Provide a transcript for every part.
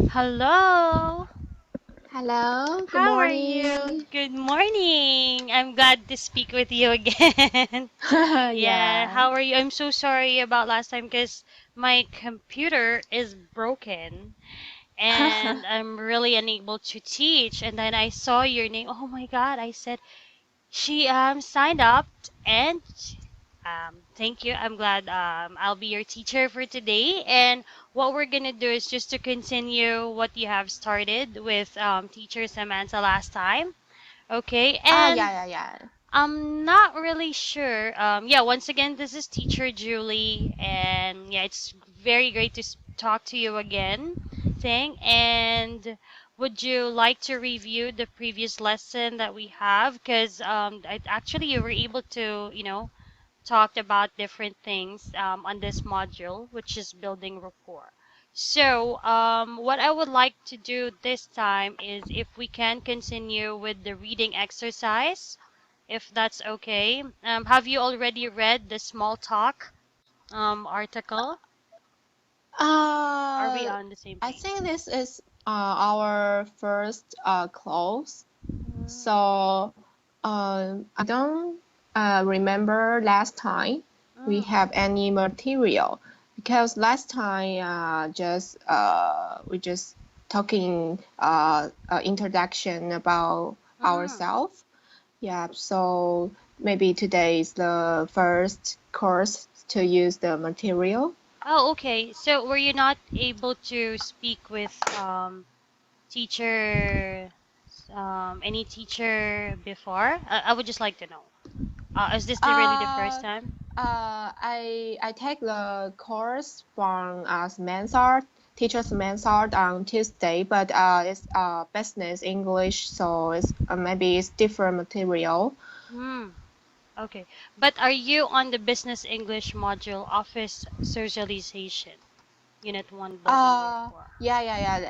Hello. Hello, good How are you? morning. Good morning. I'm glad to speak with you again. Yeah, Yeah. how are you? I'm so sorry about last time because my computer is broken and I'm really unable to teach. And then I saw your name. Oh my God, I said she signed up and thank you. I'm glad I'll be your teacher for today. And what we're gonna do is just to continue what you have started with teacher Samantha last time. Okay, and Yeah. I'm not really sure. Yeah, once again, this is teacher Julie, and yeah, it's very great to talk to you again. Thing, and would you like to review the previous lesson that we have? Because actually you were able to, talked about different things on this module, which is building rapport. So, what I would like to do this time is if we can continue with the reading exercise, if that's okay. Have you already read the small talk article? Are we Uh, on the same I page? think this is our first clause. Mm, So, I don't remember last time we mm, have any material because last time just we just talking introduction about mm. ourselves. Yeah, so maybe today is the first course to use the material. Oh, okay. So, were you not able to speak with teacher, any teacher before? I would just like to know. Is this really the first Uh, time? I take the course from Mansard, teacher's Mansard on Tuesday, but it's business English, so it's maybe it's different material. Hmm. Okay. But are you on the Business English module, Office Socialization, Unit 1, Building Rapport? Yeah.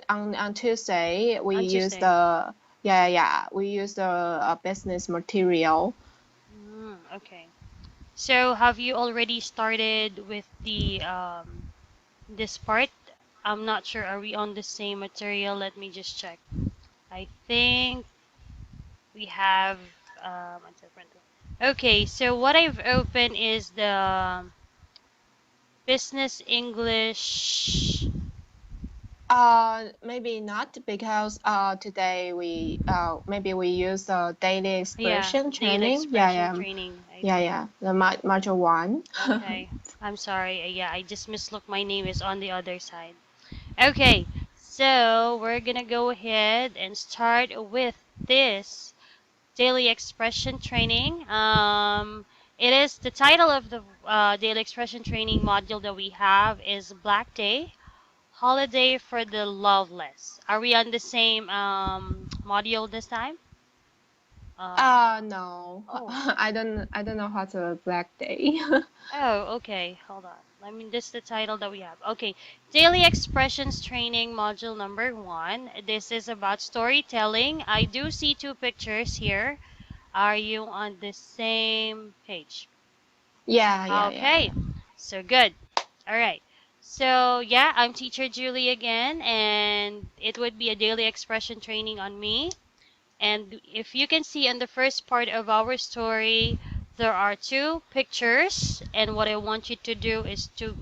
On Tuesday we On use Tuesday. the we use the business material. Okay. So have you already started with the this part? I'm not sure. Are we on the same material? Let me just check. I think we have a different one. Okay, so what I've opened is the Business English. Maybe not because today we maybe we use daily Yeah, expression daily training. expression training, I think. The module one. Okay, I'm sorry. Yeah, I just mislooked. My name is on the other side. Okay, so we're gonna go ahead and start with this daily expression training. It is the title of the daily expression training module that we have is Black Day, Holiday for the Loveless. Are we on the same module this time? No, Oh, I don't know what's a black day. Oh, okay. Hold on. I mean, this is the title that we have. Okay. Daily Expressions Training Module number 1. This is about storytelling. I do see two pictures here. Are you on the same page? Yeah. Okay. So good. All right. So, yeah, I'm teacher Julie again, and it would be a daily expression training on me. And if you can see in the first part of our story, there are two pictures. And what I want you to do is to,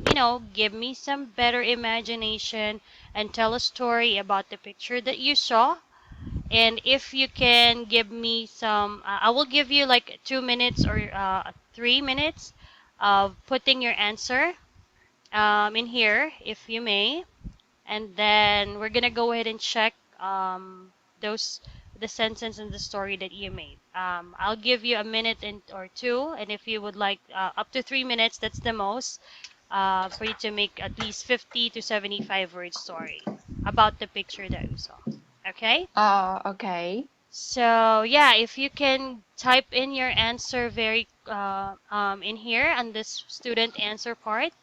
give me some better imagination and tell a story about the picture that you saw. And if you can give me some, I will give you like 2 minutes or 3 minutes of putting your answer in here, if you may, and then we're gonna go ahead and check those the sentence and the story that you made. I'll give you a minute or two, and if you would like up to 3 minutes, that's the most for you to make at least 50 to 75 word story about the picture that you saw. Okay? Okay. So yeah, if you can type in your answer very in here on this student answer part,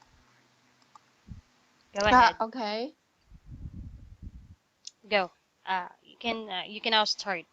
go ahead. Okay. Go. You can now start.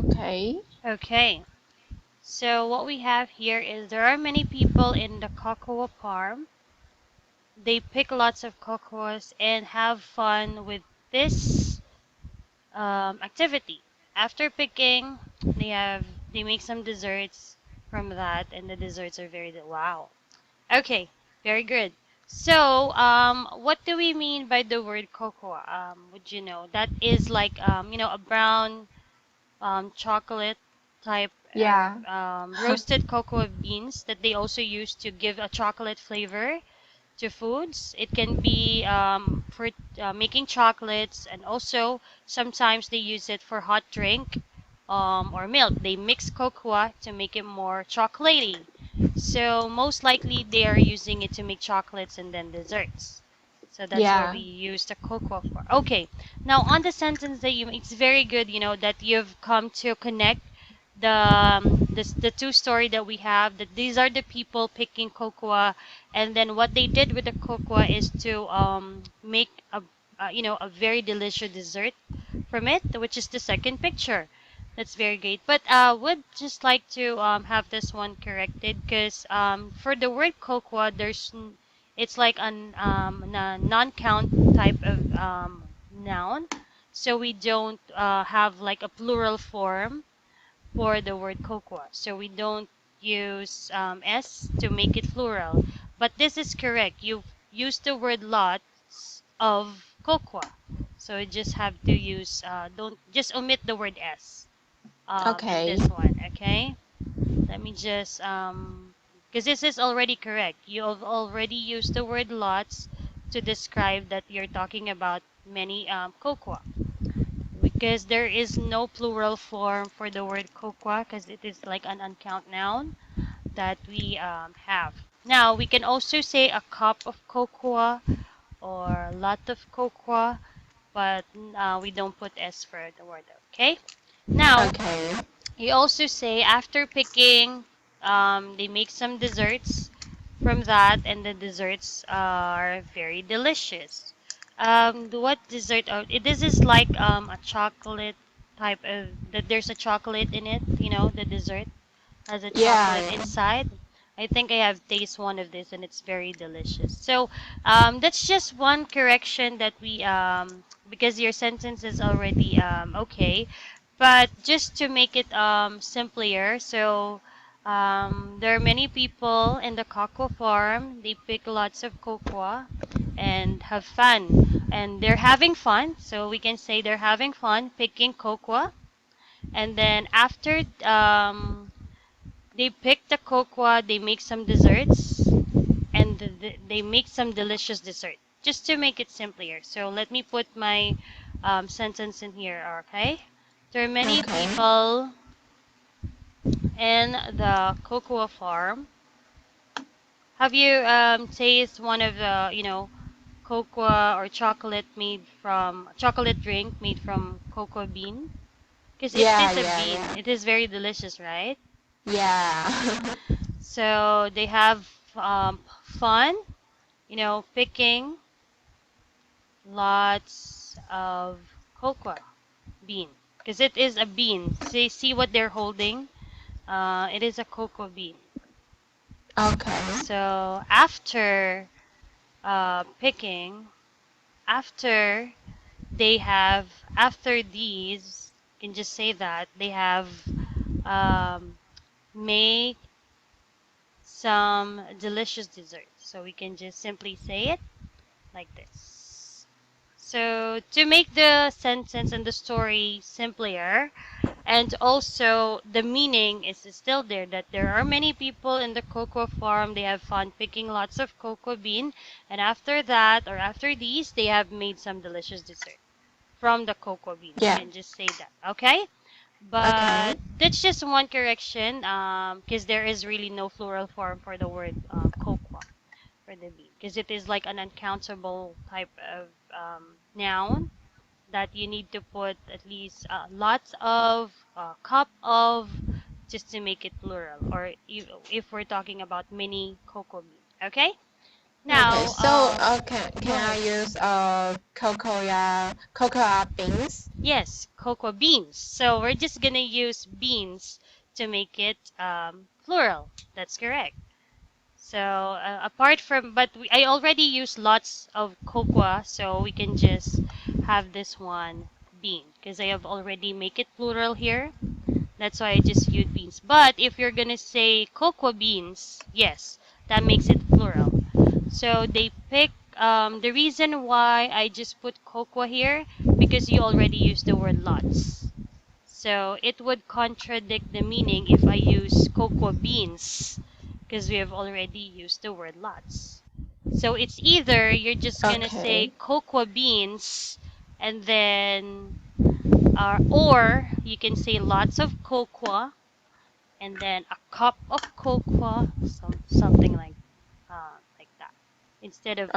Okay. Okay. So what we have here is there are many people in the cocoa farm. They pick lots of cocoas and have fun with this activity. After picking, they make some desserts from that, and the desserts are very wow. Okay, very good. So, what do we mean by the word cocoa? Would you know that is like a brown chocolate type of Yeah. roasted cocoa beans that they also use to give a chocolate flavor to foods. It can be for making chocolates, and also sometimes they use it for hot drink or milk. They mix cocoa to make it more chocolatey. So most likely they are using it to make chocolates and then desserts. So that's what we Yeah. use the cocoa for. Okay, now on the sentence that it's very good, that you've come to connect the two story that we have, that these are the people picking cocoa, and then what they did with the cocoa is to make a very delicious dessert from it, which is the second picture. That's very great. But would just like to have this one corrected, because for the word cocoa, it's like a non-count type of noun, so we don't have like a plural form for the word cocoa. So we don't use s to make it plural. But this is correct. You use the word lots of cocoa. So you just have to use don't just omit the word s in Okay. this one. Okay. Let me just because this is already correct. You have already used the word lots to describe that you're talking about many cocoa, because there is no plural form for the word cocoa, because it is like an uncount noun that we have. Now we can also say a cup of cocoa or a lot of cocoa, but we don't put s for the word. Okay. Now Okay. you also say after picking, they make some desserts from that, and the desserts are very delicious. What dessert? This is like a chocolate type of that. There's a chocolate in it. The dessert has a chocolate Yeah. inside. I think I have tasted one of this, and it's very delicious. So that's just one correction that we because your sentence is already okay, but just to make it simpler. So there are many people in the cocoa farm. They pick lots of cocoa and have fun, and they're having fun. So we can say they're having fun picking cocoa, and then after they pick the cocoa, they make some desserts, and they make some delicious dessert. Just to make it simpler. So let me put my sentence in here, okay? There are many Okay. people in the cocoa farm. Have you tasted one of the, cocoa or chocolate drink made from cocoa bean? Because it Yeah, is a yeah, bean. yeah. It is very delicious, right? Yeah. So they have fun, picking lots of cocoa bean, because it is a bean. See what they're holding. It is a cocoa bean. Okay. So picking, after after these, you can just say that they have um, made some delicious dessert. So we can just simply say it like this. So to make the sentence and the story simpler, and also the meaning is still there, that there are many people in the cocoa farm. They have fun picking lots of cocoa bean, and after that or after these, they have made some delicious dessert from the cocoa bean. We Yeah. can just say that, okay? Okay. But that's just one correction, because there is really no plural form for the word cocoa for the bean, because it is like an uncountable type of noun that you need to put at least lots of, cup of, just to make it plural, or if we're talking about mini cocoa bean. Okay. Okay, Now, so go can I ahead. use cocoa beans? Yes, cocoa beans. So we're just gonna use beans to make it plural. That's correct. So apart from, but I already use lots of cocoa, so we can just have this one bean because I have already make it plural here. That's why I just use beans. But if you're gonna say cocoa beans, yes, that makes it plural. So they pick the reason why I just put cocoa here because you already used the word lots. So it would contradict the meaning if I use cocoa beans because we have already used the word lots. So it's either you're just gonna say Okay. cocoa beans and then or you can say lots of cocoa and then a cup of cocoa, something like that. Instead of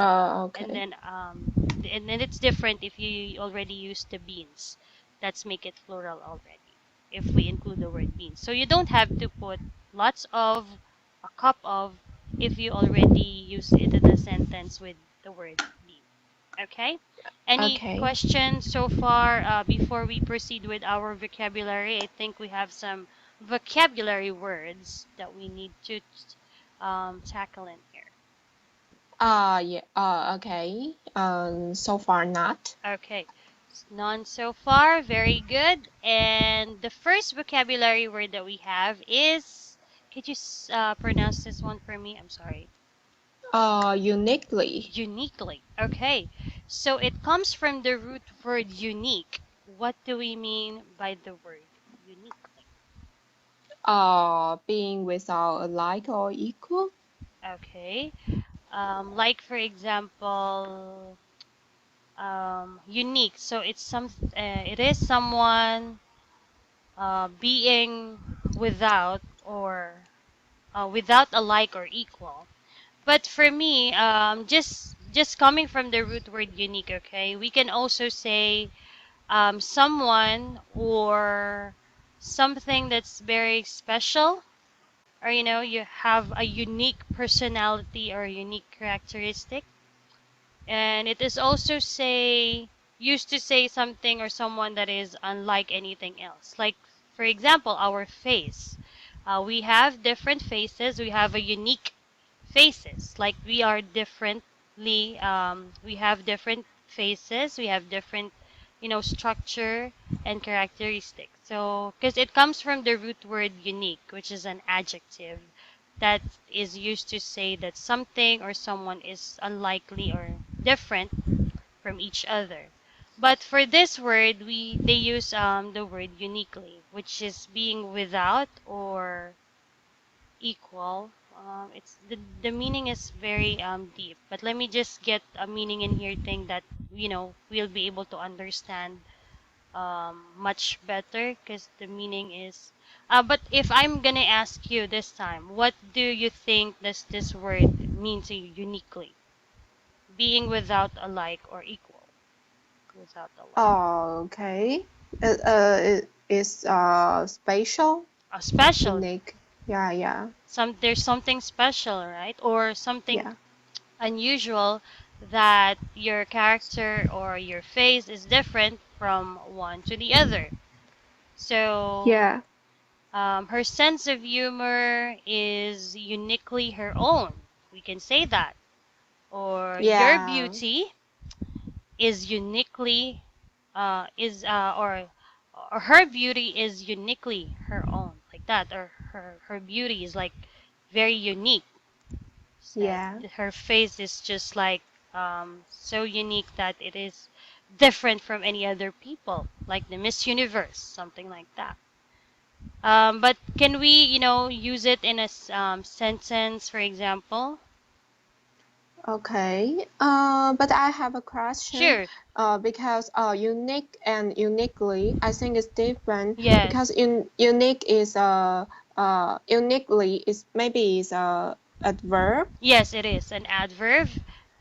and Okay. then and then it's different if you already use the beans. Let's make it plural already if we include the word beans. So you don't have to put lots of, a cup of, if you already use it in a sentence with the word bean. Okay? Any Okay. questions so far before we proceed with our vocabulary? I think we have some vocabulary words that we need to tackle in here. Yeah. Okay. So far not. Okay, none so far. Very good. And the first vocabulary word that we have is, could you pronounce this one for me? I'm sorry. Uniquely. Uniquely. Okay, so it comes from the root word unique. What do we mean by the word uniquely? Being without a like or equal. Okay, like for example, unique. So it is someone being without or without a like or equal. But for me, just coming from the root word unique, okay, we can also say someone or something that's very special, or you have a unique personality or a unique characteristic. And it is also say used to say something or someone that is unlike anything else. Like for example, our face. We have different faces. We have a unique faces. Like we are differently. We have different faces. We have different, structure and characteristics. So because it comes from the root word unique, which is an adjective that is used to say that something or someone is unlikely or different from each other. But for this word, we they use the word uniquely, which is being without or equal. It's the meaning is very deep. But let me just get a meaning in here thing that we'll be able to understand much better because the meaning is. But if I'm gonna ask you this time, what do you think does this word mean to you uniquely? Being without a like or equal. Without a like. Okay. It is spatial, A special. unique. Yeah, yeah, There's something special, right? Or something yeah, unusual that your character or your face is different from one to the other. So yeah, her sense of humor is uniquely her own. We can say that. Or your yeah, beauty is uniquely or her beauty is uniquely her own, like that. Or her beauty is like very unique. That yeah. her face is just like so unique that it is different from any other people, like the Miss Universe, something like that. But can we, use it in a sentence, for example? Okay. But I have a question. Sure. Because unique and uniquely, I think it's different because Yes. unique is uniquely is maybe is a adverb. Yes, it is an adverb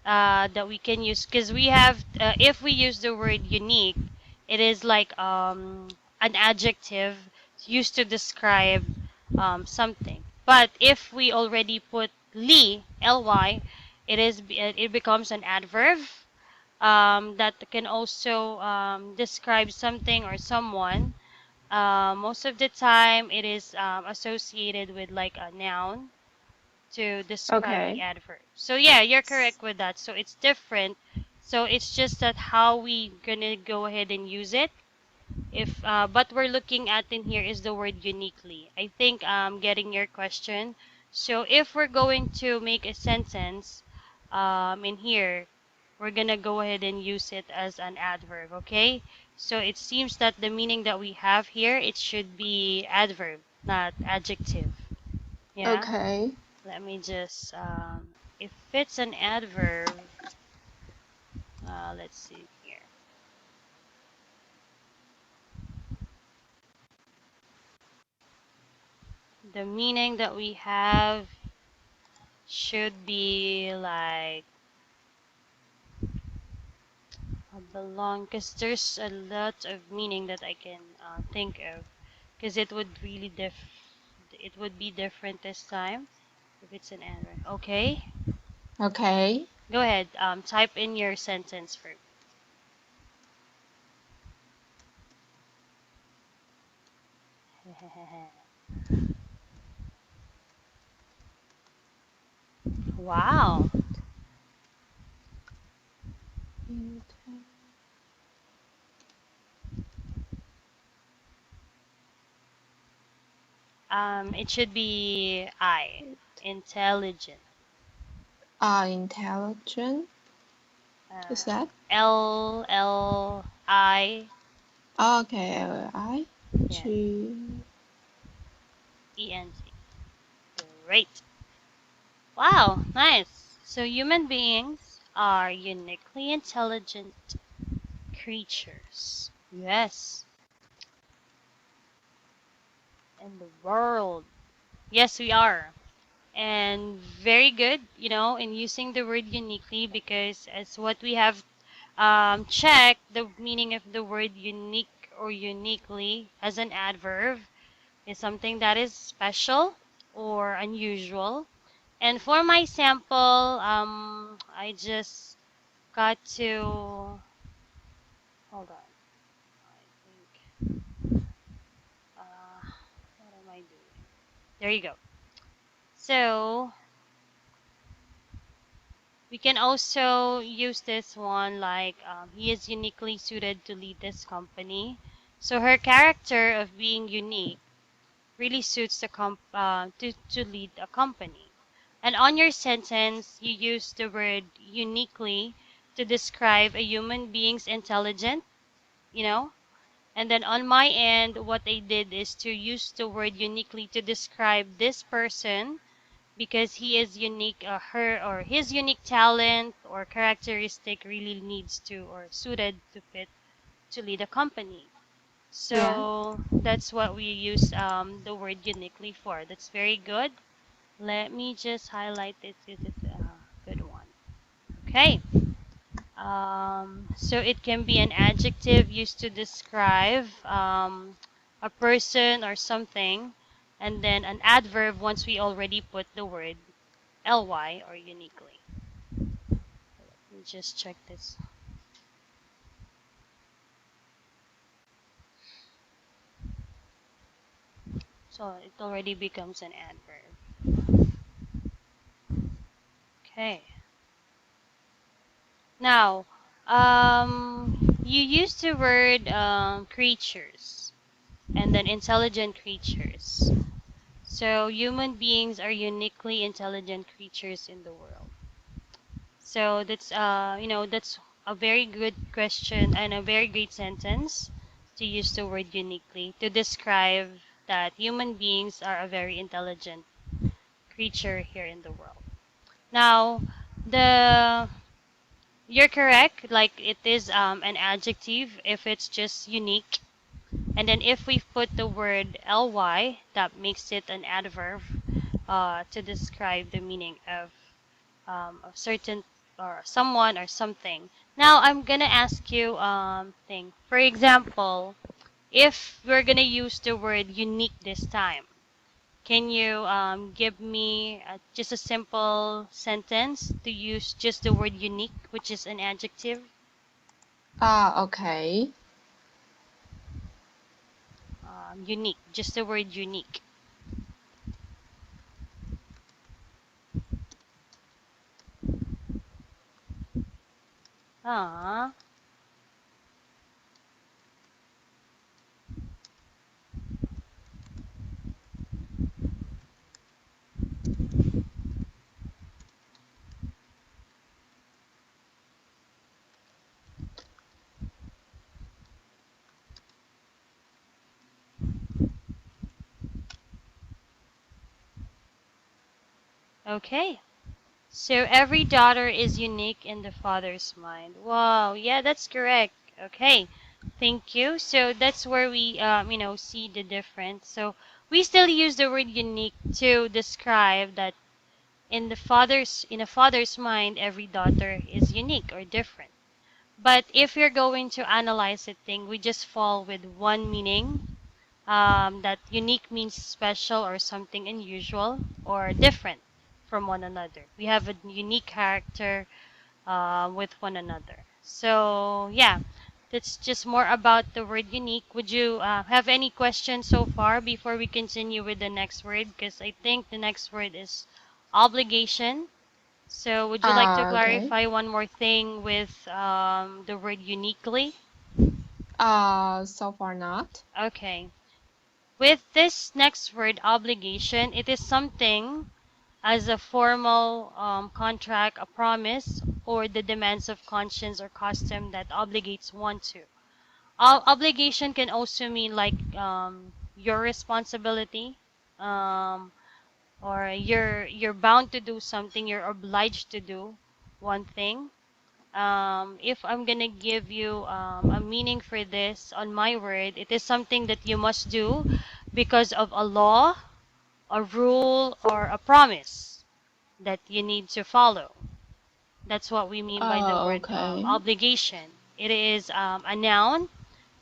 that we can use because we have, if we use the word unique, it is like an adjective used to describe something. But if we already put ly, it becomes an adverb that can also describe something or someone. Most of the time, it is associated with like a noun to describe the Okay. adverb. So yeah, you're correct with that. So it's different. So it's just that how we gonna go ahead and use it. If but we're looking at in here is the word uniquely. I think getting your question. So if we're going to make a sentence in here, we're gonna go ahead and use it as an adverb. Okay. So it seems that the meaning that we have here it should be adverb, not adjective. Yeah. Okay. Let me just, if it's an adverb, let's see here. The meaning that we have should be like belong, because there's a lot of meaning that I can think of, because it would be different this time if it's an adverb. Okay, Okay. go ahead. Type in your sentence for me. Wow. It should be I, intelligent. Are intelligent. Is Uh, that? L I Okay. I yes G. ENT. Great. Wow, nice. So human beings are uniquely intelligent creatures. Yes, in the world. Yes, we are. And very good, in using the word uniquely because as what we have checked, the meaning of the word unique or uniquely as an adverb is something that is special or unusual. And for my sample, I just got to hold on. I think what am I doing? There you go. So we can also use this one like he is uniquely suited to lead this company. So her character of being unique really suits to lead a company. And on your sentence, you use the word uniquely to describe a human being's intelligence, you know. And then on my end, what I did is to use the word uniquely to describe this person because he is unique, her or his unique talent or characteristic really needs to or suited to fit to lead a company. Yeah. So that's what we use the word uniquely for. That's very good. Let me just highlight it. It's a good one. Okay. So it can be an adjective used to describe a person or something, and then an adverb once we already put the word ly or uniquely. Let me just check this. So it already becomes an adverb. Okay. Now, you use the word creatures and then intelligent creatures. So human beings are uniquely intelligent creatures in the world. So that's a very good question and a very great sentence to use the word uniquely to describe that human beings are a very intelligent creature here in the world. Now, the you're correct. Like it is an adjective if it's just unique, and then if we put the word ly, that makes it an adverb to describe the meaning of certain or someone or something. Now I'm gonna ask you thing. For example, if we're gonna use the word unique this time, Can you give me just a simple sentence to use just the word unique, which is an adjective? Okay. Unique, just the word unique. Ah, okay. So every daughter is unique in the father's mind. Wow, yeah, that's correct. Okay, thank you. So that's where we, see the difference. So we still use the word unique to describe that in a father's mind, every daughter is unique or different. But if you're going to analyze it, thing, we just fall with one meaning. That unique means special or something unusual or different from one another. We have a unique character with one another. So, yeah, that's just more about the word unique. Would you have any questions so far before we continue with the next word? Because I think the next word is obligation. So, would you like to Okay. clarify one more thing with the word uniquely? So far not. Okay. With this next word, obligation, it is something as a formal contract, a promise, or the demands of conscience or custom that obligates one to. Obligation can also mean like your responsibility, um, or you're bound to do something, you're obliged to do one thing. If I'm gonna give you a meaning for this on my word, it is something that you must do because of a law, a rule, or a promise that you need to follow. That's what we mean by the word Okay. obligation. It is a noun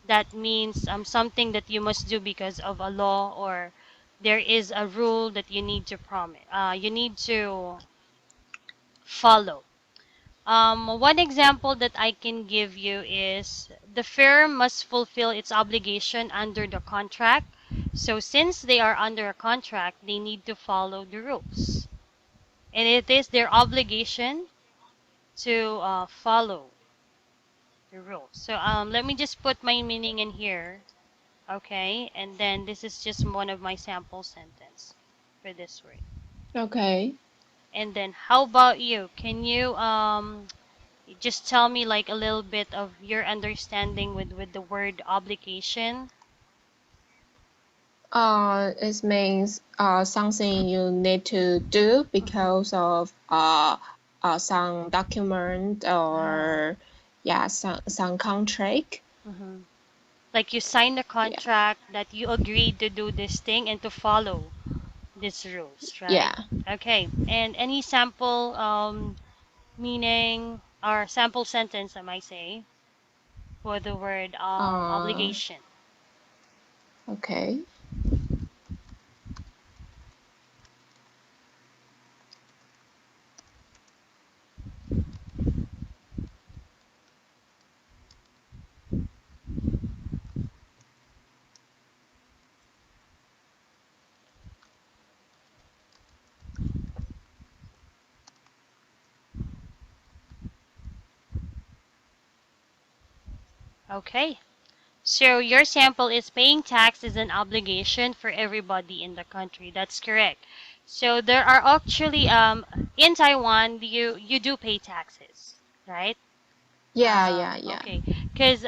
that means something that you must do because of a law or there is a rule that you need to promise. You need to follow. One example that I can give you is the firm must fulfill its obligation under the contract. So, since they are under a contract, they need to follow the rules. And it is their obligation to follow the rules. So, let me just put my meaning in here, okay? And then this is just one of my sample sentence for this word. Okay. And then, how about you? Can you just tell me like a little bit of your understanding with the word obligation. It means something you need to do Mm-hmm. because of some document Oh. or yeah some contract. Mm-hmm. Like you signed a Yeah. contract that you agreed to do this thing and to follow these rules, right? Yeah. Okay. And any sample meaning or sample sentence, I might say, for the word Uh, obligation. okay. Okay. So your sample is paying tax is an obligation for everybody in the country. That's correct. So there are actually in Taiwan you do pay taxes, right? Yeah. Yeah. Yeah. Okay. Because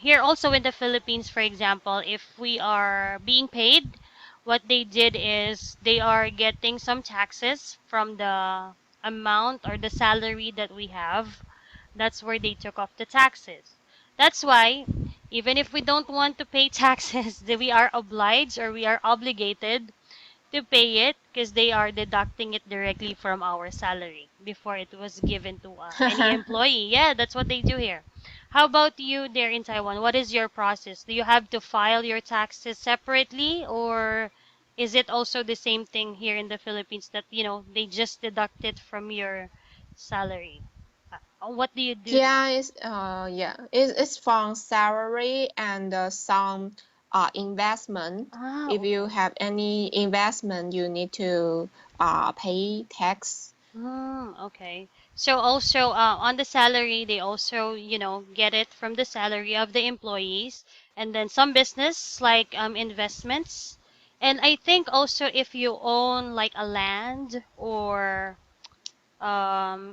here also in the Philippines, for example, if we are being paid, what they did is they are getting some taxes from the amount or the salary that we have. That's where they took off the taxes. That's why, even if we don't want to pay taxes, we are obliged or we are obligated to pay it because they are deducting it directly from our salary before it was given to any employee. Yeah, that's what they do here. How about you there in Taiwan? What is your process? Do you have to file your taxes separately or Is it also the same thing here in the Philippines that, they just deduct it from your salary? What do you do there? It's from salary and some investment. Ah, If you okay. have any investment, you need to pay tax. Okay. So also on the salary, they also, get it from the salary of the employees, and then some business like investments. And I think also if you own like a land or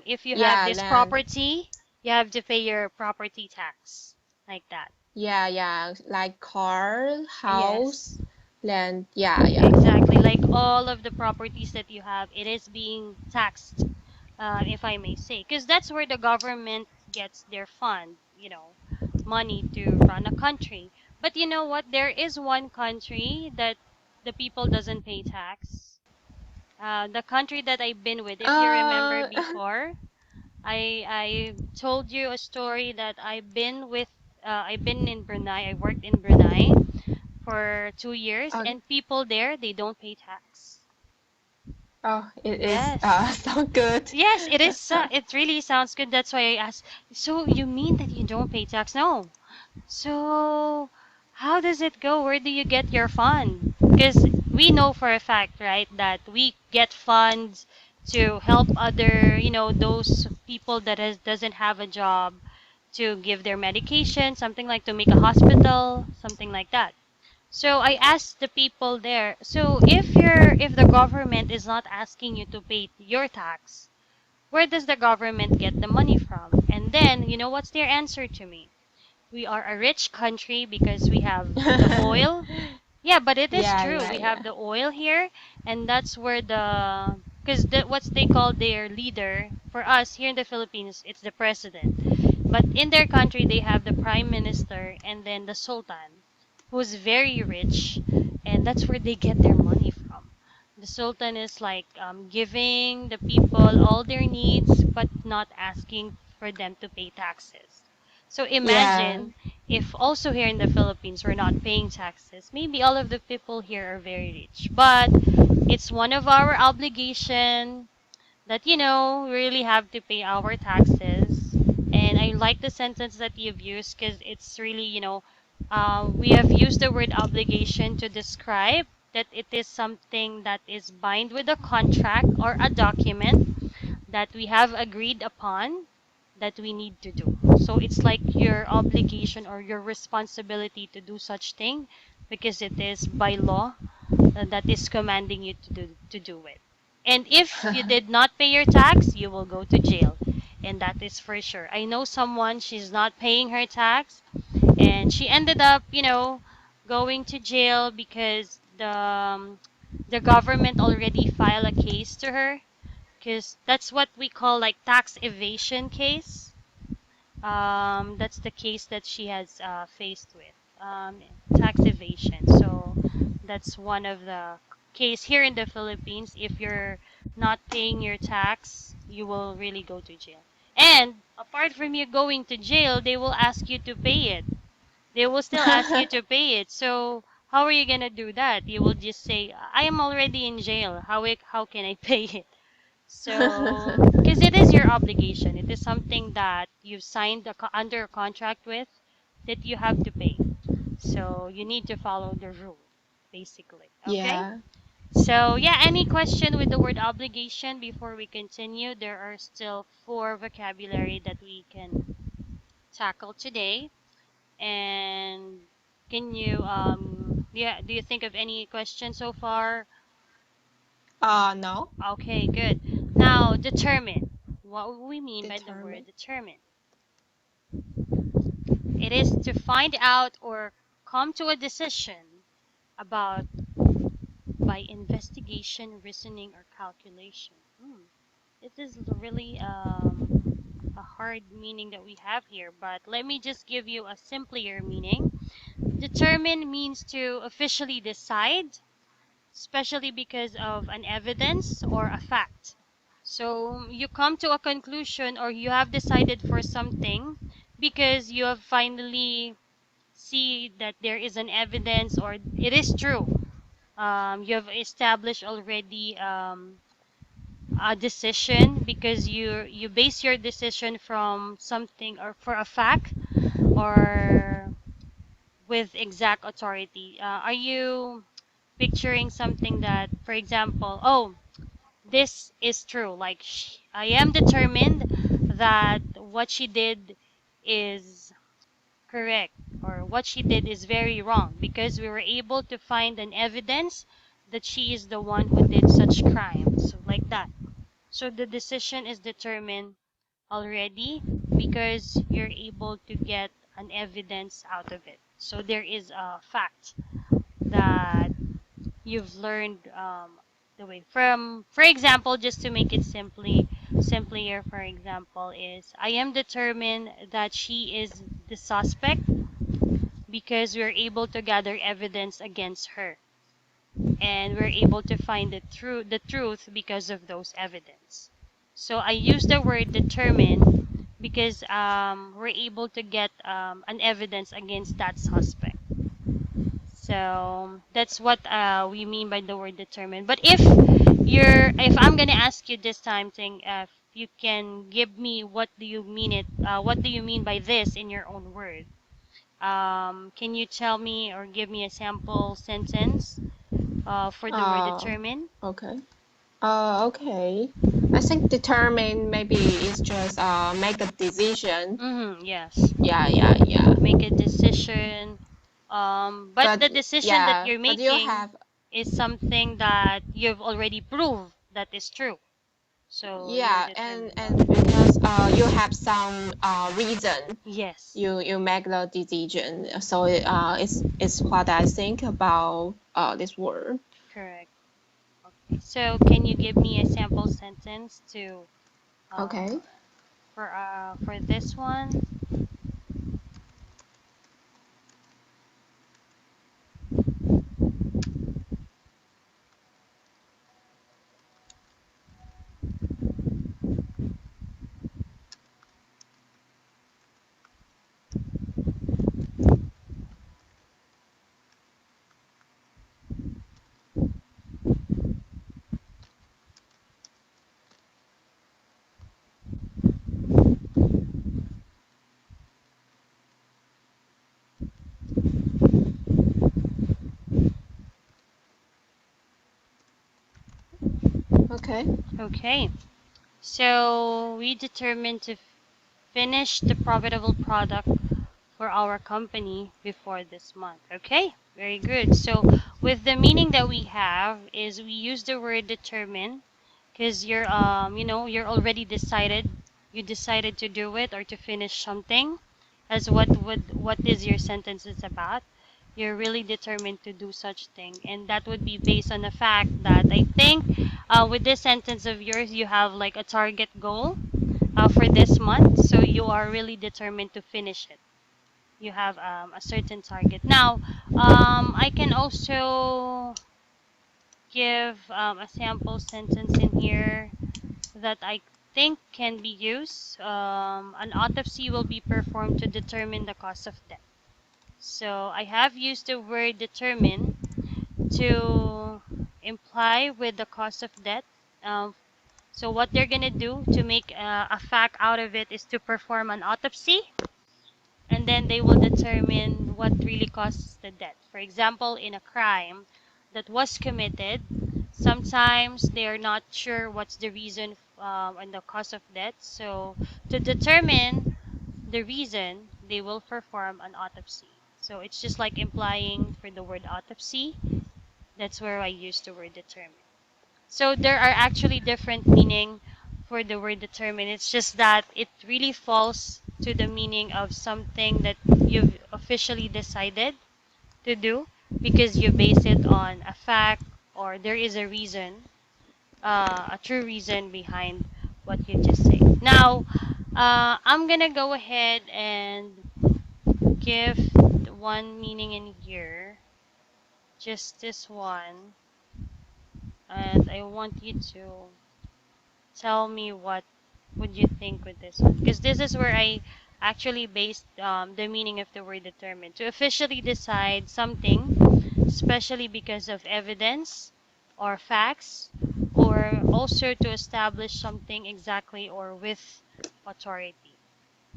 if you have Yeah, this land. property, you have to pay your property tax like that. Yeah, like car, Yes. house, land. Yeah. Exactly. Like all of the properties that you have, it is being taxed, if I may say, because that's where the government gets their fund, money to run a country. But you know what? There is one country that the people doesn't pay tax. The country that I've been with, if you remember Uh, before, I told you a story that I've been in Brunei. I worked in Brunei for 2 years, okay. and people there they don't pay tax. Oh, it is Yes. so good. Yes, it is. It really sounds good. That's why I asked. So you mean that you don't pay tax? No. So how does it go? Where do you get your fund? Because we know for a fact, right, that we get funds to help other, those people that doesn't have a job, to give their medication, something like to make a hospital, something like that. So I asked the people there, so if the government is not asking you to pay your tax, where does the government get the money from? And then, what's their answer to me? We are a rich country because we have the oil. Yeah, but it is true. We have Yeah. the oil here, and that's where because what's they call their leader for us here in the Philippines, it's the president. But in their country, they have the prime minister and then the sultan, who's very rich, and that's where they get their money from. The sultan is like giving the people all their needs, but not asking for them to pay taxes. So Yeah. imagine if also here in the Philippines we're not paying taxes, maybe all of the people here are very rich. But it's one of our obligation that we really have to pay our taxes. And I like the sentence that you've used because it's really we have used the word obligation to describe that it is something that is bind with a contract or a document that we have agreed upon that we need to do. So it's like your obligation or your responsibility to do such thing because it is by law that is commanding you to do it. And if you did not pay your tax, you will go to jail. And that is for sure. I know someone, she's not paying her tax and she ended up, going to jail because the government already filed a case to her because that's what we call like tax evasion case. That's the case that she has faced with tax evasion. So that's one of the case here in the Philippines. If you're not paying your tax, you will really go to jail. And apart from you going to jail, they will ask you to pay it. They will still ask you to pay it. So how are you gonna do that? You will just say, "I am already in jail. How can I pay it?" So, because it is your obligation, it is something that you've signed under a contract with that you have to pay. So, you need to follow the rule, basically. Okay? Yeah. So, yeah, any question with the word obligation before we continue? There are still four vocabulary that we can tackle today. And can you, yeah, do you think of any question so far? No. Okay, good. Now, determine. What would we mean by the word Determine. determine? It is to find out or come to a decision about by investigation, reasoning, or calculation. It is really a hard meaning that we have here, but let me just give you a simpler meaning. Determine means to officially decide, especially because of an evidence or a fact. So you come to a conclusion or you have decided for something because you have finally see that there is an evidence or it is true. You have established already a decision because you base your decision from something or for a fact or with exact authority. Are you picturing something that, for example, oh, this is true. Like I am determined that what she did is correct or what she did is very wrong because we were able to find an evidence that she is the one who did such crimes. So like that. So the decision is determined already because you're able to get an evidence out of it. So there is a fact that you've learned the way from, for example, just to make it simpler, for example, is I am determined that she is the suspect because we're able to gather evidence against her and we're able to find the truth because of those evidence. So I use the word determine because we're able to get an evidence against that suspect. So that's what we mean by the word determine. But if I'm gonna ask you this time, Ting, if you can give me what do you mean by this in your own word? Can you tell me or give me a sample sentence for the word Uh, determine? okay. Okay. I think determine maybe is just make a decision. Mm-hmm, yes. Yeah, yeah, yeah. Make a decision. But But the decision that yeah, you're but you making have is something that you've already proved that is true. So you're yeah, determined. and because you have some reason Yes, you make the decision. So it's what I think about this word. correct. Okay. So can you give me a sample sentence to uh, Okay. for this one? Okay. Okay. So we determined to finish the profitable product for our company before this month. Okay, very good. So with the meaning that we have is we use the word determine because you're already decided. You decided to do it or to finish something. As what is your sentence is about. You're really determined to do such thing, and that would be based on the fact that I think with this sentence of yours, you have like a target goal for this month, so you are really determined to finish it. You have a certain target. Now, I can also give a sample sentence in here that I think can be used. An autopsy will be performed to determine the cause of death. So I have used the word determine to imply with the cause of death. Um, so what they're gonna do to make a fact out of it is to perform an autopsy and then they will determine what really causes the death. For example, in a crime that was committed, sometimes they are not sure what's the reason and the cause of death. So, to determine the reason, they will perform an autopsy. So, it's just like implying for the word autopsy. That's where I use the word determine. So there are actually different meaning for the word determine. It's just that it really falls to the meaning of something that you've officially decided to do because you base it on a fact or there is a reason, a true reason behind what you just say. Now, I'm gonna go ahead and give one meaning in here, just this one, and I want you to tell me what would you think with this one because this is where I actually based the meaning of the word determined to officially decide something especially because of evidence or facts, or also to establish something exactly or with authority.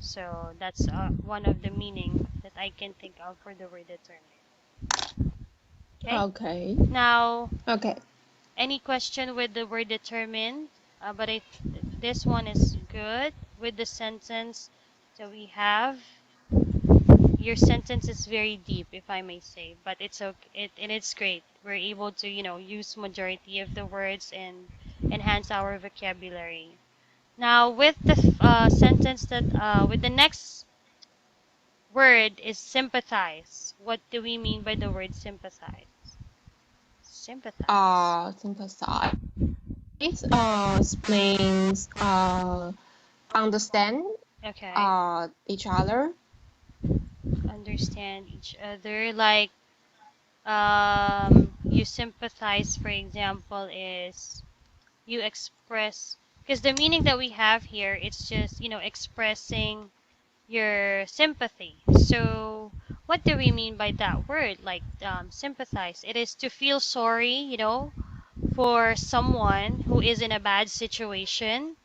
So that's one of the meaning that I can think of for the word determine. Okay. Okay. Now, Okay. any question with the word determined? But this one is good with the sentence that we have. Your sentence is very deep, if I may say, but it's okay. And it's great. We're able to, use majority of the words and enhance our vocabulary. Now, with the sentence with the next word is sympathize. What do we mean by the word sympathize? Sympathize. Sympathize means understand Okay. each other. Understand each other. Like, you sympathize, for example, is you express, because the meaning that we have here, it's just, expressing your sympathy. So, what do we mean by that word? Like, sympathize. It is to feel sorry, for someone who is in a bad situation,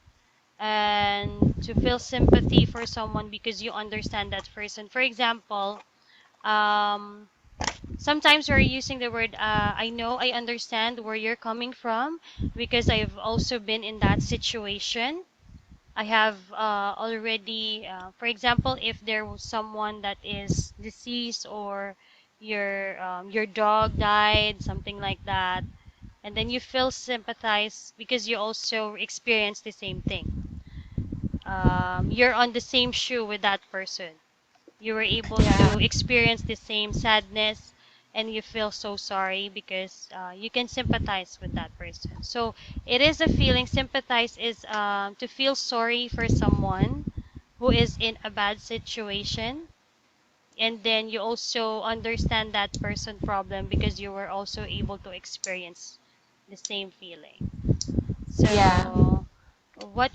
and to feel sympathy for someone because you understand that person. For example, um, sometimes we're using the word, I know, I understand where you're coming from because I've also been in that situation. I have already, for example, if there was someone that is deceased, or your dog died, something like that, and then you feel sympathize because you also experience the same thing. You're on the same shoe with that person. You were able to Yeah. experience the same sadness, and you feel so sorry because you can sympathize with that person. So it is a feeling. Sympathize is to feel sorry for someone who is in a bad situation, and then you also understand that person problem because you were also able to experience the same feeling. Yeah. So what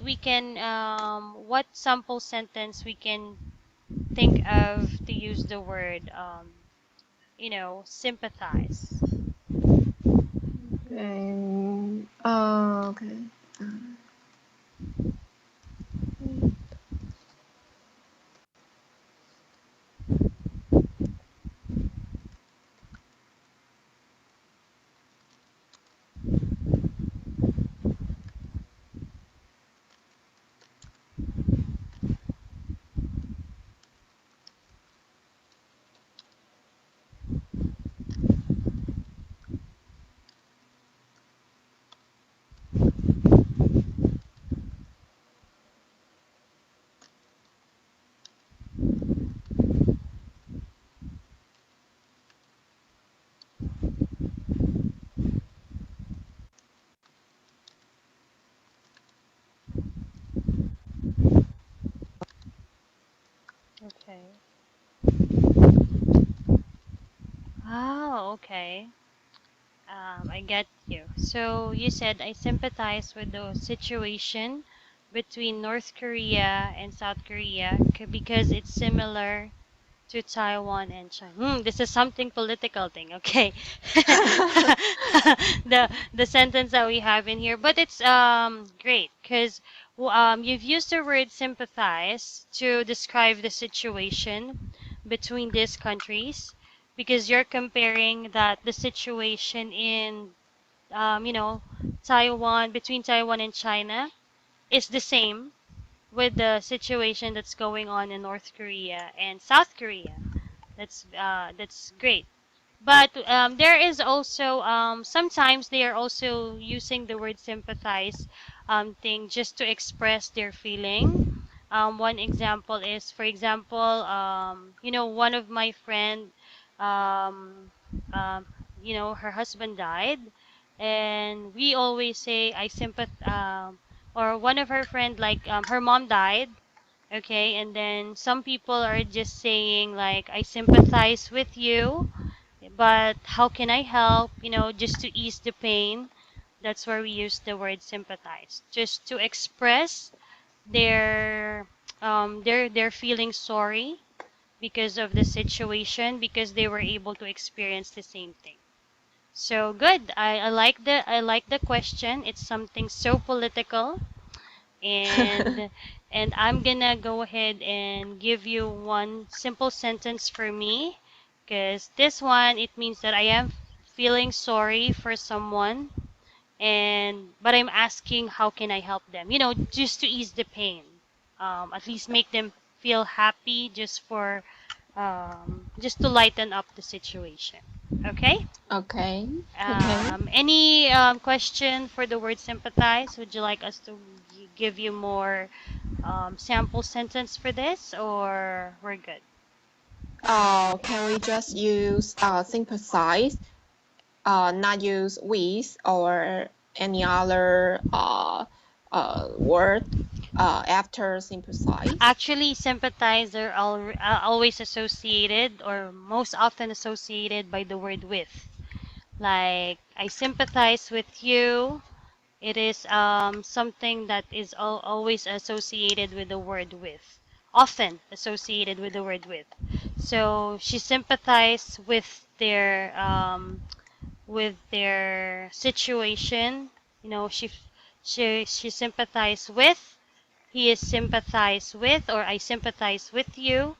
sample sentence we can think of to use the word, sympathize. Okay. Okay. Oh, okay. I get you. So you said I sympathize with the situation between North Korea and South Korea because it's similar to Taiwan and China. This is something political thing, okay? The sentence that we have in here, but it's great because you've used the word sympathize to describe the situation between these countries, because you're comparing that the situation in you know Taiwan, between Taiwan and China, is the same with the situation that's going on in North Korea and South Korea. That's great. But there is also sometimes they are also using the word sympathize thing just to express their feeling. One example is, for example, one of my friend, um, um, her husband died, and we always say I sympath. Or one of her friend, like her mom died. Okay, and then some people are just saying like I sympathize with you, but how can I help? Just to ease the pain. That's where we use the word sympathize, just to express their they're feeling sorry because of the situation, because they were able to experience the same thing. So good. I like the question. It's something so political, and and I'm gonna go ahead and give you one simple sentence for me, because this one it means that I am feeling sorry for someone, and but I'm asking how can I help them? Just to ease the pain, at least make them feel happy, just to lighten up the situation. Okay. Okay. Okay. Any question for the word sympathize? Would you like us to give you more sample sentence for this, or we're good? Can we just use sympathize, not use with or any other word after sympathize? Actually, sympathize are always associated, or most often associated by the word with. Like, I sympathize with you. It is something that is always associated with the word with. Often associated with the word with. So she sympathized with their situation. She sympathized with. He is sympathized with, or I sympathize with you,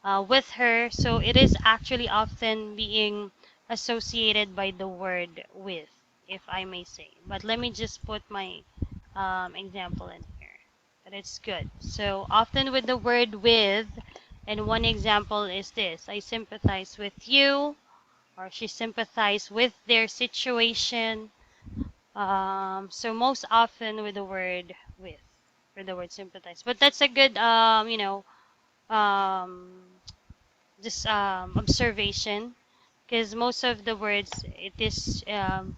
with her. So it is actually often being associated by the word with, if I may say. But let me just put my example in here. But it's good. So often with the word with, and one example is this: I sympathize with you, or she sympathized with their situation. So most often with the word with, for the word sympathize. But that's a good um, just observation, because most of the words it is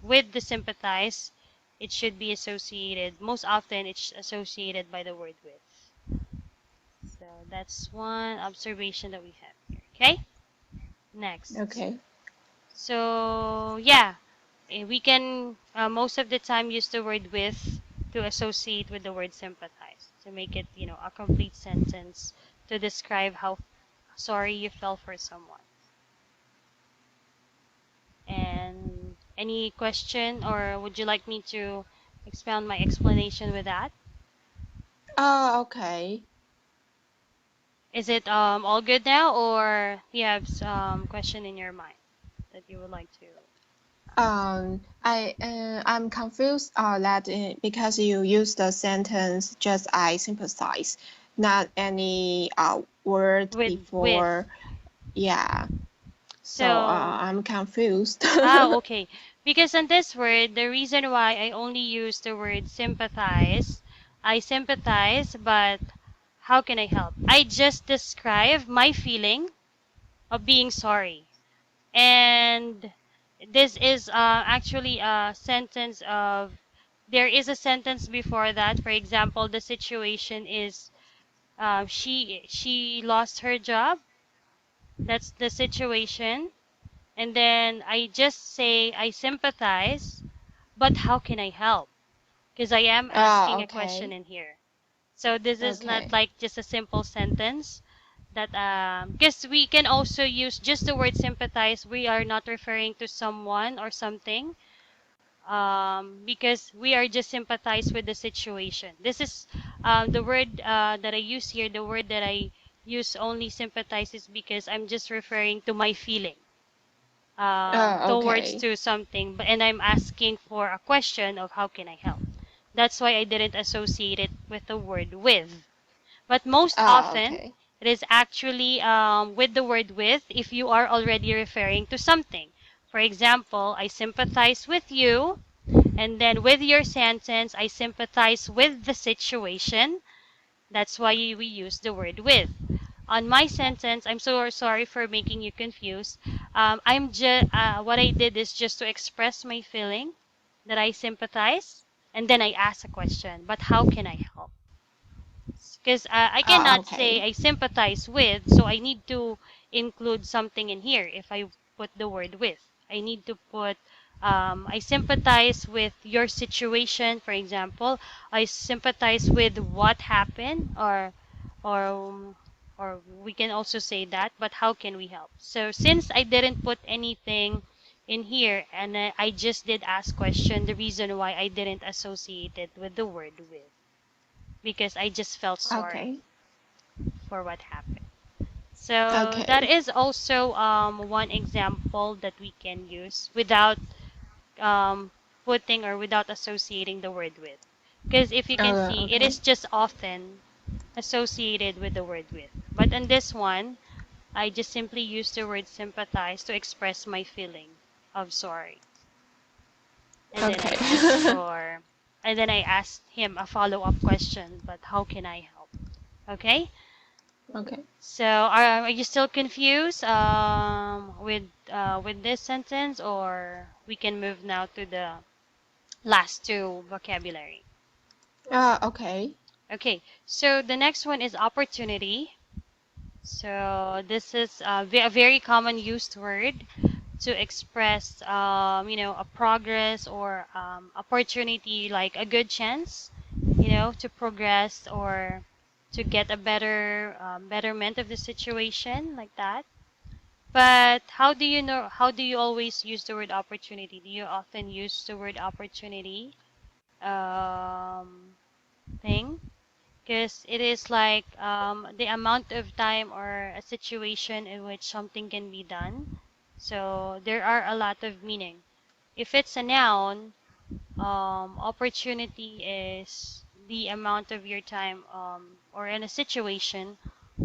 with the sympathize, it should be associated. Most often, it's associated by the word with. So that's one observation that we have here. Okay, next. Okay. So yeah, we can most of the time use the word with to associate with the word sympathize to make it a complete sentence to describe how sorry you felt for someone. And any question, or would you like me to expound my explanation with that? Okay. Is it all good now, or you have some question in your mind that you would like to? I'm confused that because you used the sentence just I sympathize, not any word With. before. Yeah. So So, I'm confused. okay. Because in this word, the reason why I only use the word sympathize, I sympathize, but how can I help? I just describe my feeling of being sorry. And this is actually a sentence of, there is a sentence before that. For example, the situation is she lost her job. That's the situation. And then I just say I sympathize, but how can I help? Because I am asking a question Okay. in here. So this is not Okay. like just a simple sentence that because we can also use just the word sympathize. We are not referring to someone or something, because we are just sympathize with the situation. This is the word that I use here. The word that I use only sympathize is because I'm just referring to my feeling towards Okay. to something, and I'm asking for a question of how can I help. That's why I didn't associate it with the word with. But most often, Okay. it is actually with the word with if you are already referring to something. For example, I sympathize with you, and then with your sentence, I sympathize with the situation. That's why we use the word with. On my sentence, I'm so sorry for making you confused. I'm just what I did is just to express my feeling that I sympathize, and then I ask a question. But how can I help? Because I cannot say Okay. I sympathize with, so I need to include something in here. If I put the word with, I need to put I sympathize with your situation. For example, I sympathize with what happened, or or we can also say that. But how can we help? So since I didn't put anything in here, and I just did ask question the reason why I didn't associate it with the word with, because I just felt sorry Okay. for what happened. So that Okay. is also one example that we can use without um, putting or without associating the word with. Because if you can see, it Okay. is just often associated with the word with. But in this one, I just simply use the word sympathize to express my feeling of sorry. And then I asked Okay. for, and then I asked him a follow-up question, but how can I help? Okay? Okay. So are you still confused with this sentence, or we can move now to the last two vocabulary? Okay. Okay, so the next one is opportunity. So this is a very common used word to express, a progress or opportunity, like a good chance, to progress or to get a better betterment of the situation, like that. But how do you know? How do you always use the word opportunity? Do you often use the word opportunity thing? Because it is like the amount of time or a situation in which something can be done. So there are a lot of meaning. If it's a noun, opportunity is the amount of your time or in a situation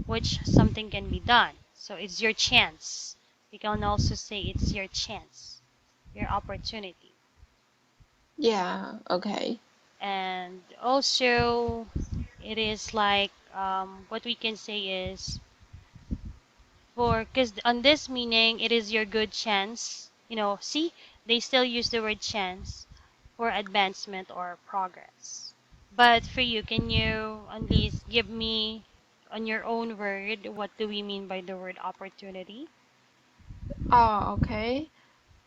which something can be done. So it's your chance. You can also say it's your chance, your opportunity. Yeah. Okay. And also, it is like what we can say is for, because on this meaning, it is your good chance. See, they still use the word chance for advancement or progress. But for you, can you at least give me, on your own word, what do we mean by the word opportunity? Okay.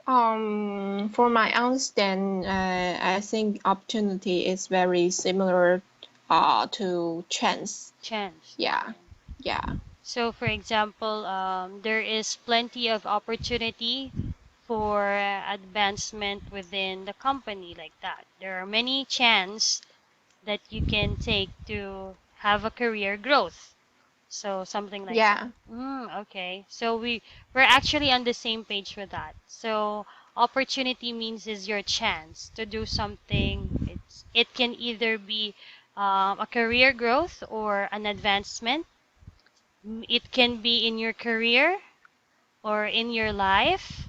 For my understand, I think opportunity is very similar to chance. Chance. Yeah. Okay. Yeah. So, for example, there is plenty of opportunity for advancement within the company, like that. There are many chance that you can take to have a career growth. So something like that. Yeah. Okay. So we're actually on the same page with that. So opportunity means is your chance to do something. It can either be a career growth or an advancement. It can be in your career or in your life.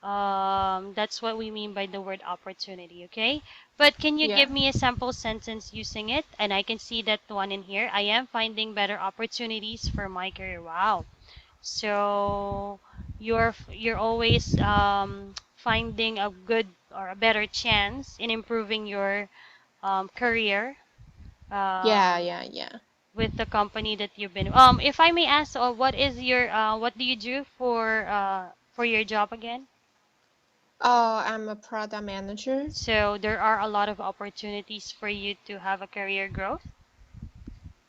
That's what we mean by the word opportunity, okay? But can you give Yeah. me a sample sentence using it? And I can see that one in here. I am finding better opportunities for my career. Wow. So you're always finding a good or a better chance in improving your career Yeah. um, Yeah. Yeah. with the company that you've been. If I may ask, what do you do for your job again? I'm a product manager. So there are a lot of opportunities for you to have a career growth.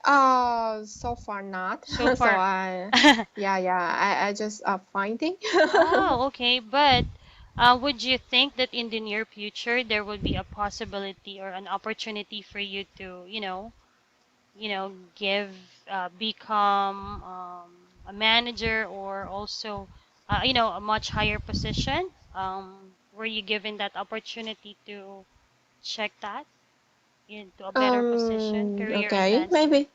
So far not. So So far. I just finding. Oh, okay. But would you think that in the near future there would be a possibility or an opportunity for you to, give, become a manager, or also, a much higher position? Were you given that opportunity to check that into a better position, career Okay, advancement? maybe.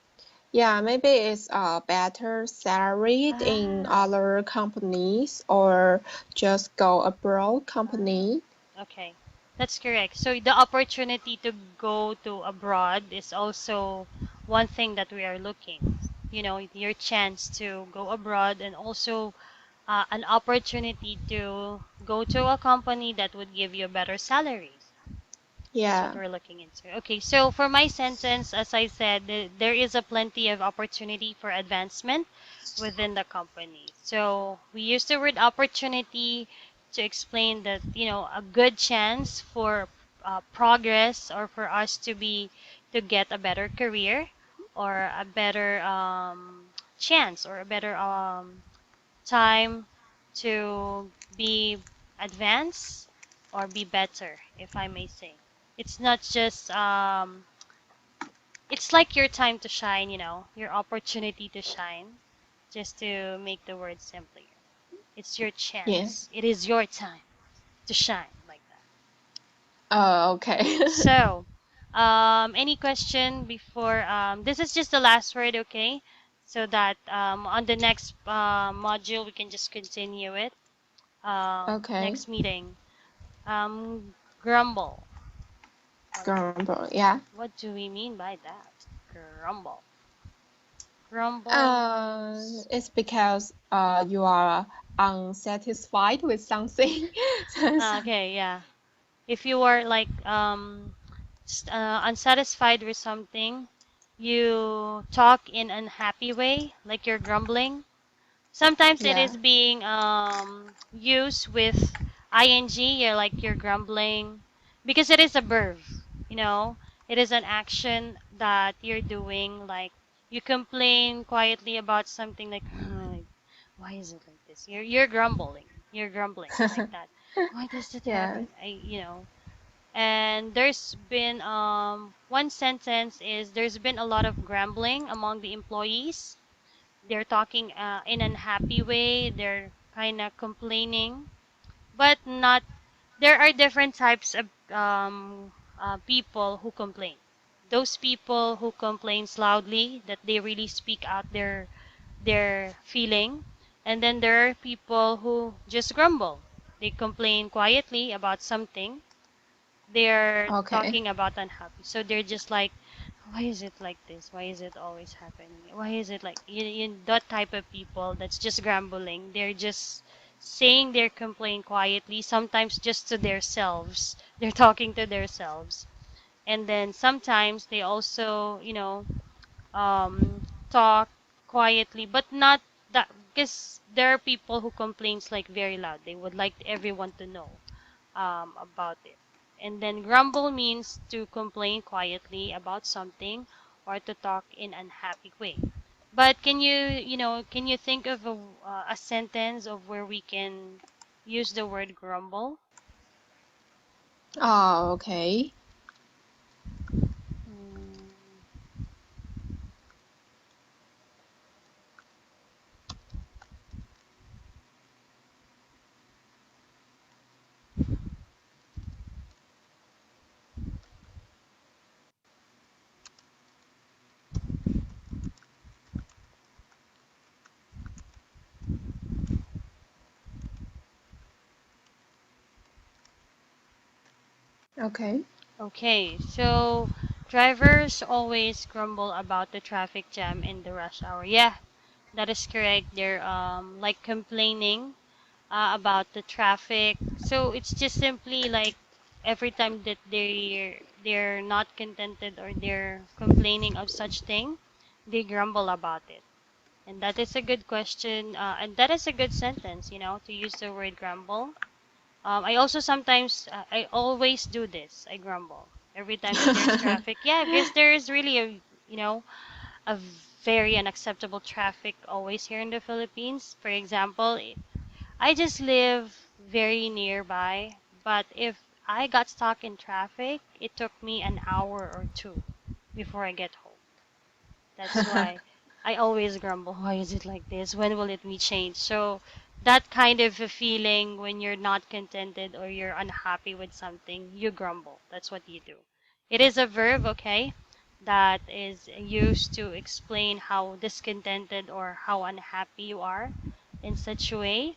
Yeah, maybe it's better salary in Ah, other companies or just go abroad company. okay. That's correct. So the opportunity to go to abroad is also one thing that we are looking. Your chance to go abroad, and also an opportunity to go to a company that would give you a better salary. That's what Yeah. we're looking into. Okay, so for my sentence, as I said, there is a plenty of opportunity for advancement within the company. So we use the word opportunity to explain that, a good chance for progress, or for us to get a better career, or a better chance, or a better time to be advance or be better, if I may say. It's not just it's like your time to shine, your opportunity to shine, just to make the word simpler. It's your Yeah. chance. It is your time to shine like that. Okay. So, any question before? This is just the last word, okay? So that on the next module we can just continue it. Okay. Next meeting. Grumble. Okay. Grumble. Yeah. What do we mean by that? Grumble. Grumbles. It's because you are unsatisfied with something. Okay, yeah. If you are like unsatisfied with something, you talk in unhappy way, like you're grumbling. Sometimes it Yeah. is being used with ing. You're grumbling because it is a verb. You know, it is an action that you're doing. Like you complain quietly about something, like, "Like, why is it like this?" You're grumbling. You're grumbling like that. Why does it Yeah. happen? And there's been one sentence is there's been a lot of grumbling among the employees. They're talking in an unhappy way. They're kind of complaining, but not. There are different types of people who complain. Those people who complains loudly, that they really speak out their feeling, and then there are people who just grumble. They complain quietly about something, they're Okay. talking about unhappy. So they're just like, why is it like this? Why is it always happening? Why is it like that type of people that's just grumbling? They're just saying their complaint quietly, sometimes just to themselves. They're talking to themselves. And then sometimes they also, talk quietly, but not that, because there are people who complains like very loud. They would like everyone to know about it. And then grumble means to complain quietly about something or to talk in unhappy way. But can you think of a sentence of where we can use the word grumble? Oh, okay. Mm, Okay. okay, so drivers always grumble about the traffic jam in the rush hour. Yeah, that is correct. They're like complaining about the traffic. So it's just simply like every time that they're not contented or they're complaining of such thing, they grumble about it. And that is a good question, and that is a good sentence, to use the word grumble. I also sometimes, I always do this. I grumble every time that there's traffic. Yeah, because there is really a very unacceptable traffic always here in the Philippines. For example, I just live very nearby, but if I got stuck in traffic, it took me an hour or two before I get home. That's why I always grumble, why is it like this? When will it be changed? So that kind of a feeling when you're not contented or you're unhappy with something, you grumble. That's what you do. It is a verb, okay, that is used to explain how discontented or how unhappy you are in such a way.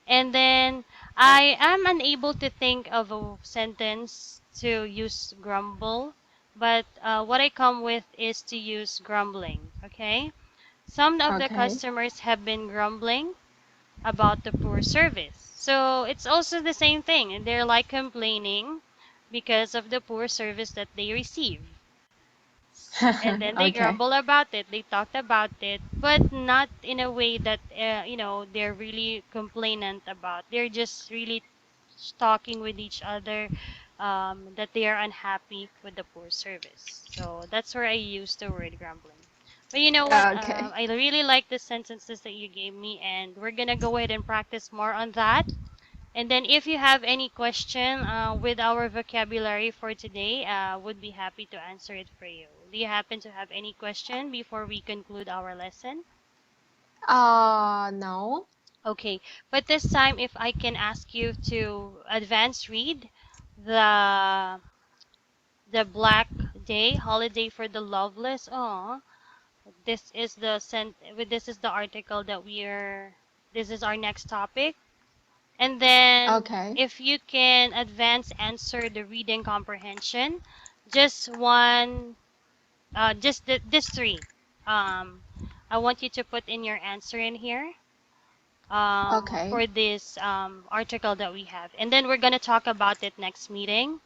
And then I am unable to think of a sentence to use grumble, but what I come with is to use grumbling. Okay? Some of the Okay. customers have been grumbling about the poor service. So it's also the same thing. And they're like complaining because of the poor service that they receive. And then they Okay. grumble about it. They talked about it, but not in a way that they're really complainant about. They're just really talking with each other, that they are unhappy with the poor service. So that's where I use the word grumbling. But you know what? Okay. I really like the sentences that you gave me, and we're gonna go ahead and practice more on that. And then if you have any question with our vocabulary for today, would be happy to answer it for you. Do you happen to have any question before we conclude our lesson? No. Okay, but this time if I can ask you to advance read the the Black Day holiday for the loveless. Oh, this is the article that we're this is our next topic. And then Okay. if you can advance answer the reading comprehension, just one, this three. Um, I want you to put in your answer in here Okay. for this article that we have. And then we're going to talk about it next meeting.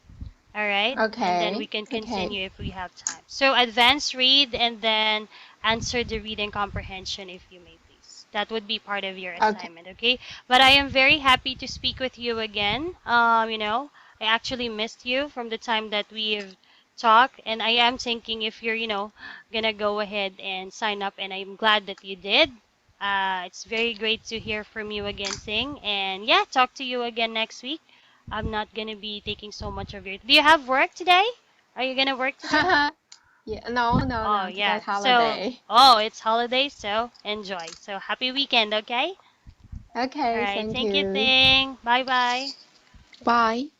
All right. And then we Okay. can Okay. continue if we have time. So advance read and then answer the reading comprehension if you may please. That would be part of your Okay. assignment, okay? But I am very happy to speak with you again. I actually missed you from the time that we've talked, and I am thinking if you're, gonna go ahead and sign up, and I'm glad that you did. It's very great to hear from you again, Ting. And yeah, talk to you again next week. I'm not gonna be taking so much of your. Do you have work today? Are you gonna work today? Yeah. No, no, Oh no. yeah. Today's So holiday. it's holiday, so enjoy. So happy weekend, okay? All Okay. right. Thank Thank you, you. Thing. Bye bye. Bye.